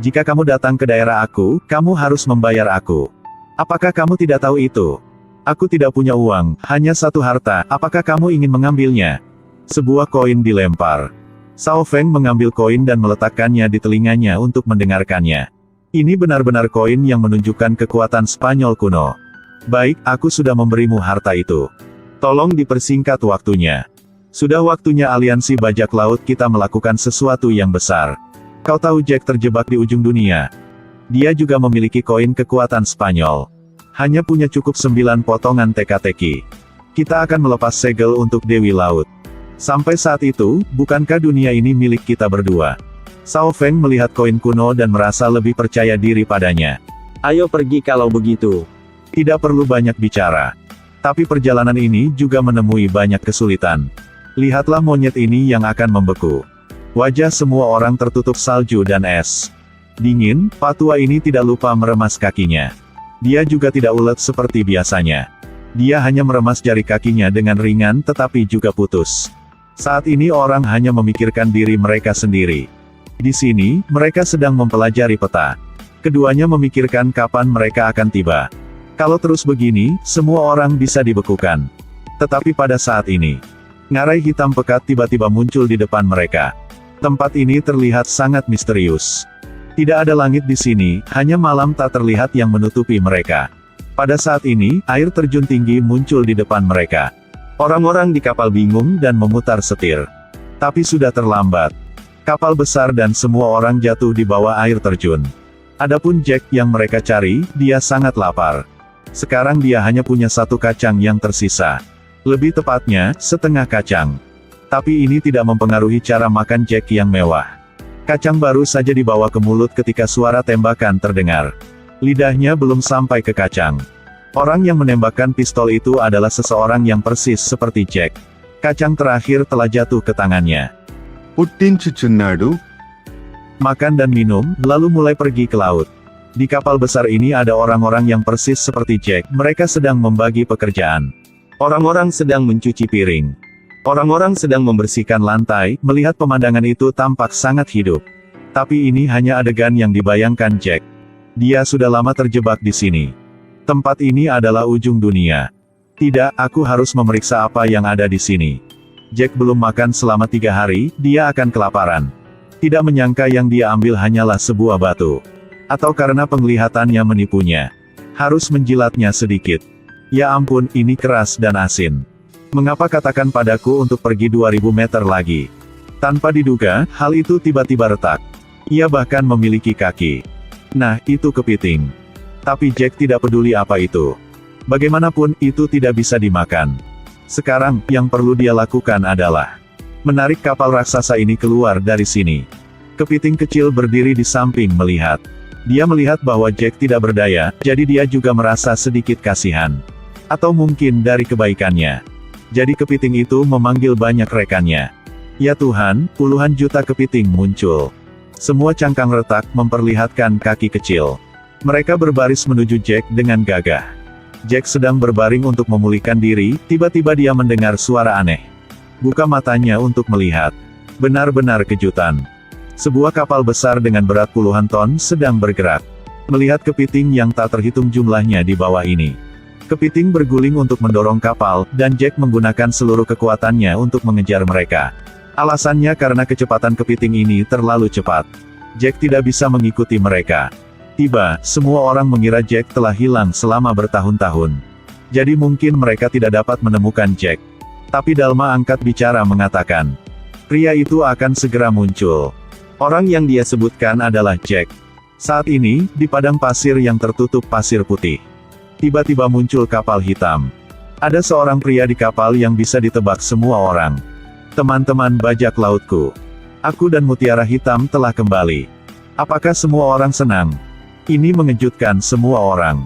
Jika kamu datang ke daerah aku, kamu harus membayar aku. Apakah kamu tidak tahu itu? Aku tidak punya uang, hanya satu harta, apakah kamu ingin mengambilnya? Sebuah koin dilempar. Sao Feng mengambil koin dan meletakkannya di telinganya untuk mendengarkannya. Ini benar-benar koin yang menunjukkan kekuatan Spanyol kuno. Baik, aku sudah memberimu harta itu. Tolong dipersingkat waktunya. Sudah waktunya aliansi bajak laut kita melakukan sesuatu yang besar. Kau tahu Jack terjebak di ujung dunia. Dia juga memiliki koin kekuatan Spanyol. Hanya punya cukup 9 potongan teka-teki. Kita akan melepas segel untuk Dewi Laut. Sampai saat itu, bukankah dunia ini milik kita berdua? Sao Feng melihat koin kuno dan merasa lebih percaya diri padanya. Ayo pergi kalau begitu. Tidak perlu banyak bicara. Tapi perjalanan ini juga menemui banyak kesulitan. Lihatlah monyet ini yang akan membeku. Wajah semua orang tertutup salju dan es. Dingin, patua ini tidak lupa meremas kakinya. Dia juga tidak ulet seperti biasanya. Dia hanya meremas jari kakinya dengan ringan tetapi juga putus. Saat ini orang hanya memikirkan diri mereka sendiri. Di sini, mereka sedang mempelajari peta. Keduanya memikirkan kapan mereka akan tiba. Kalau terus begini, semua orang bisa dibekukan. Tetapi pada saat ini, ngarai hitam pekat tiba-tiba muncul di depan mereka. Tempat ini terlihat sangat misterius. Tidak ada langit di sini, hanya malam tak terlihat yang menutupi mereka. Pada saat ini, air terjun tinggi muncul di depan mereka. Orang-orang di kapal bingung dan memutar setir. Tapi sudah terlambat. Kapal besar dan semua orang jatuh di bawah air terjun. Adapun Jack yang mereka cari, dia sangat lapar. Sekarang dia hanya punya satu kacang yang tersisa. Lebih tepatnya, setengah kacang. Tapi ini tidak mempengaruhi cara makan Jack yang mewah. Kacang baru saja dibawa ke mulut ketika suara tembakan terdengar. Lidahnya belum sampai ke kacang. Orang yang menembakkan pistol itu adalah seseorang yang persis seperti Jack. Kacang terakhir telah jatuh ke tangannya. పుట్టించుచున్నాడు. Makan dan minum, lalu mulai pergi ke laut. Di kapal besar ini ada orang-orang yang persis seperti Jack, mereka sedang membagi pekerjaan. Orang-orang sedang mencuci piring. Orang-orang sedang membersihkan lantai, melihat pemandangan itu tampak sangat hidup. Tapi ini hanya adegan yang dibayangkan Jack. Dia sudah lama terjebak di sini. Tempat ini adalah ujung dunia. Tidak, aku harus memeriksa apa yang ada di sini. Jack belum makan selama 3 hari, dia akan kelaparan. Tidak menyangka yang dia ambil hanyalah sebuah batu. Atau karena penglihatannya menipunya. Harus menjilatnya sedikit. Ya ampun, ini keras dan asin. Mengapa katakan padaku untuk pergi 2000 meter lagi? Tanpa diduga, hal itu tiba-tiba retak. Ia bahkan memiliki kaki. Nah, itu kepiting. Tapi Jack tidak peduli apa itu. Bagaimanapun, itu tidak bisa dimakan. Sekarang, yang perlu dia lakukan adalah menarik kapal raksasa ini keluar dari sini. Kepiting kecil berdiri di samping melihat. Dia melihat bahwa Jack tidak berdaya, jadi dia juga merasa sedikit kasihan. Atau mungkin dari kebaikannya. Jadi kepiting itu memanggil banyak rekannya. Ya Tuhan, puluhan juta kepiting muncul. Semua cangkang retak memperlihatkan kaki kecil. Mereka berbaris menuju Jack dengan gagah. Jack sedang berbaring untuk memulihkan diri, tiba-tiba dia mendengar suara aneh. Buka matanya untuk melihat. Benar-benar kejutan. Sebuah kapal besar dengan berat puluhan ton sedang bergerak. Melihat kepiting yang tak terhitung jumlahnya di bawah ini. Kepiting berguling untuk mendorong kapal, dan Jack menggunakan seluruh kekuatannya untuk mengejar mereka. Alasannya karena kecepatan kepiting ini terlalu cepat. Jack tidak bisa mengikuti mereka. Tiba, semua orang mengira Jack telah hilang selama bertahun-tahun. Jadi mungkin mereka tidak dapat menemukan Jack. Tapi Dalma angkat bicara mengatakan, pria itu akan segera muncul. Orang yang dia sebutkan adalah Jack. Saat ini, di padang pasir yang tertutup pasir putih. Tiba-tiba muncul kapal hitam. Ada seorang pria di kapal yang bisa ditebak semua orang. Teman-teman bajak lautku. Aku dan Mutiara Hitam telah kembali. Apakah semua orang senang? Ini mengejutkan semua orang.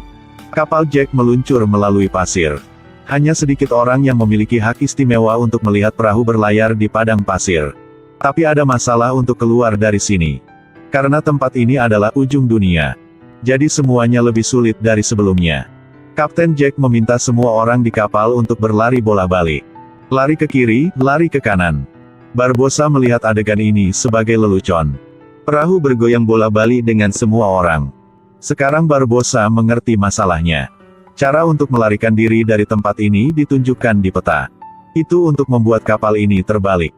Kapal Jack meluncur melalui pasir. Hanya sedikit orang yang memiliki hak istimewa untuk melihat perahu berlayar di padang pasir. Tapi ada masalah untuk keluar dari sini. Karena tempat ini adalah ujung dunia. Jadi semuanya lebih sulit dari sebelumnya. Kapten Jack meminta semua orang di kapal untuk berlari bola-balik. Lari ke kiri, lari ke kanan. Barbosa melihat adegan ini sebagai lelucon. Perahu bergoyang bola-balik dengan semua orang. Sekarang Barbosa mengerti masalahnya. Cara untuk melarikan diri dari tempat ini ditunjukkan di peta. Itu untuk membuat kapal ini terbalik.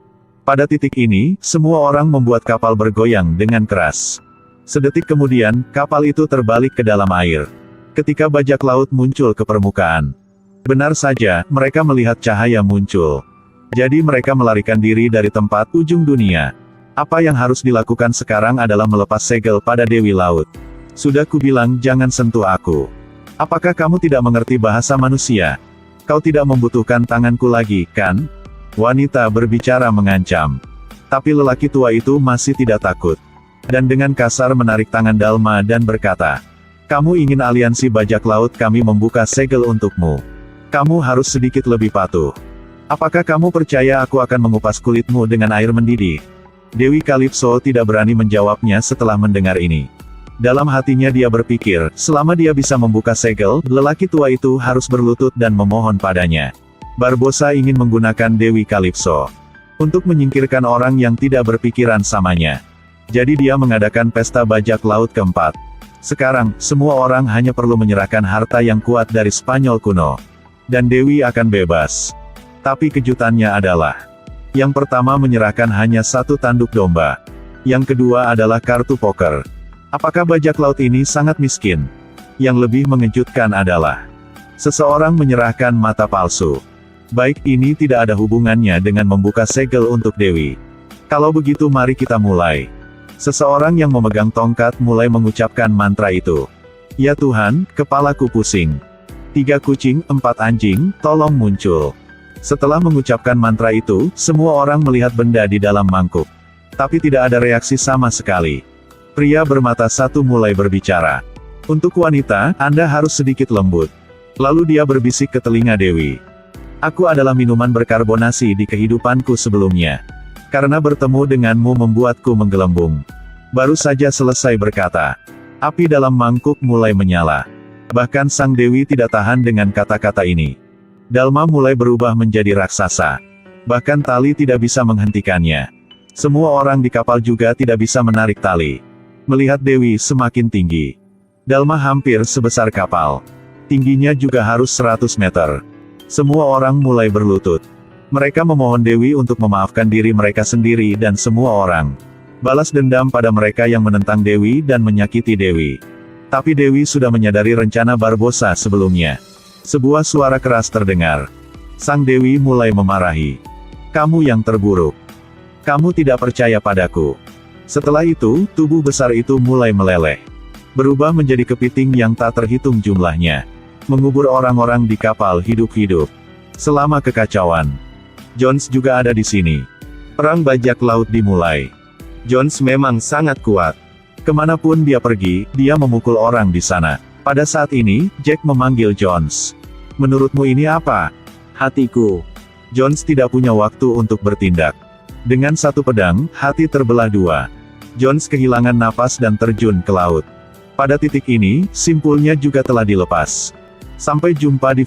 Pada titik ini, semua orang membuat kapal bergoyang dengan keras. Sedetik kemudian, kapal itu terbalik ke dalam air. Ketika bajak laut muncul ke permukaan. Benar saja, mereka melihat cahaya muncul. Jadi mereka melarikan diri dari tempat ujung dunia. Apa yang harus dilakukan sekarang adalah melepas segel pada Dewi Laut. Sudah kubilang jangan sentuh aku. Apakah kamu tidak mengerti bahasa manusia? Kau tidak membutuhkan tanganku lagi, kan? Wanita berbicara mengancam. Tapi lelaki tua itu masih tidak takut. Dan dengan kasar menarik tangan Dalma dan berkata, "Kamu ingin aliansi bajak laut kami membuka segel untukmu. Kamu harus sedikit lebih patuh. Apakah kamu percaya aku akan mengupas kulitmu dengan air mendidih?" Dewi Kalipso tidak berani menjawabnya setelah mendengar ini. Dalam hatinya dia berpikir, selama dia bisa membuka segel, lelaki tua itu harus berlutut dan memohon padanya. Barbosa ingin menggunakan Dewi Kalipso untuk menyingkirkan orang yang tidak berpikiran samanya. Jadi dia mengadakan pesta bajak laut keempat. Sekarang, semua orang hanya perlu menyerahkan harta yang kuat dari Spanyol kuno. Dan Dewi akan bebas. Tapi kejutannya adalah, yang pertama menyerahkan hanya satu tanduk domba. Yang kedua adalah kartu poker. Apakah bajak laut ini sangat miskin? Yang lebih mengejutkan adalah, seseorang menyerahkan mata palsu. Baik, ini tidak ada hubungannya dengan membuka segel untuk Dewi. Kalau begitu mari kita mulai. Seseorang yang memegang tongkat mulai mengucapkan mantra itu. Ya Tuhan, kepalaku pusing. 3 kucing, 4 anjing, tolong muncul. Setelah mengucapkan mantra itu, semua orang melihat benda di dalam mangkuk. Tapi tidak ada reaksi sama sekali. Pria bermata satu mulai berbicara. Untuk wanita, Anda harus sedikit lembut. Lalu dia berbisik ke telinga Dewi. Aku adalah minuman berkarbonasi di kehidupanku sebelumnya. Karena bertemu denganmu membuatku menggelembung. Baru saja selesai berkata. Api dalam mangkuk mulai menyala. Bahkan sang Dewi tidak tahan dengan kata-kata ini. Dalma mulai berubah menjadi raksasa. Bahkan tali tidak bisa menghentikannya. Semua orang di kapal juga tidak bisa menarik tali. Melihat Dewi semakin tinggi. Dalma hampir sebesar kapal. Tingginya juga harus 100 meter. Semua orang mulai berlutut. Mereka memohon Dewi untuk memaafkan diri mereka sendiri dan semua orang. Balas dendam pada mereka yang menentang Dewi dan menyakiti Dewi. Tapi Dewi sudah menyadari rencana Barbosa sebelumnya. Sebuah suara keras terdengar. Sang Dewi mulai memarahi. Kamu yang terburuk. Kamu tidak percaya padaku. Setelah itu, tubuh besar itu mulai meleleh. Berubah menjadi kepiting yang tak terhitung jumlahnya. Mengubur orang-orang di kapal hidup-hidup. Selama kekacauan. Jones juga ada di sini. Perang bajak laut dimulai. Jones memang sangat kuat. Kemanapun dia pergi, dia memukul orang di sana. Pada saat ini, Jack memanggil Jones. Menurutmu ini apa? Hatiku. Jones tidak punya waktu untuk bertindak. Dengan satu pedang, hati terbelah dua. Jones kehilangan napas dan terjun ke laut. Pada titik ini, simpulnya juga telah dilepas. Sampai jumpa di video